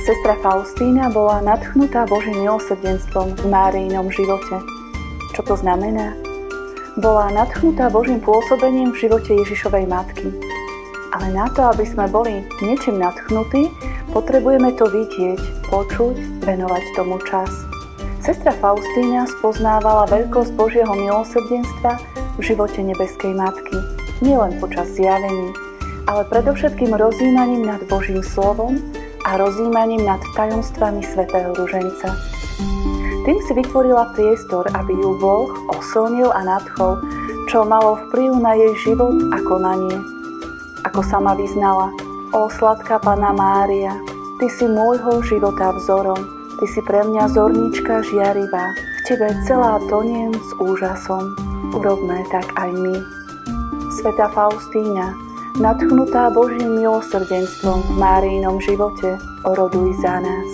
Sestra Faustína bola nadchnutá Božím milosrdenstvom v Máriinom živote. Čo to znamená? Bola nadchnutá Božím pôsobením v živote Ježišovej matky. Ale na to, aby sme boli niečím nadchnutí, potrebujeme to vidieť, počuť, venovať tomu čas. Sestra Faustína spoznávala veľkosť Božieho milosrdenstva v živote nebeskej matky, nielen počas zjavení, ale predovšetkým rozjímaním nad Božím slovom a rozjímaním nad tajomstvami svätého ruženca. Tým si vytvorila priestor, aby ju Boh osilnil a nadchol, čo malo vplyv na jej život a konanie. Ako sama vyznala: O sladká Panna Mária, Ty si môjho života vzorom, Ty si pre mňa zornička žiarivá, v Tebe celá toniem s úžasom. Urobme tak aj my. Svätá Faustína, nadchnutá Božím milosrdenstvom v Máriinom živote, oroduj za nás.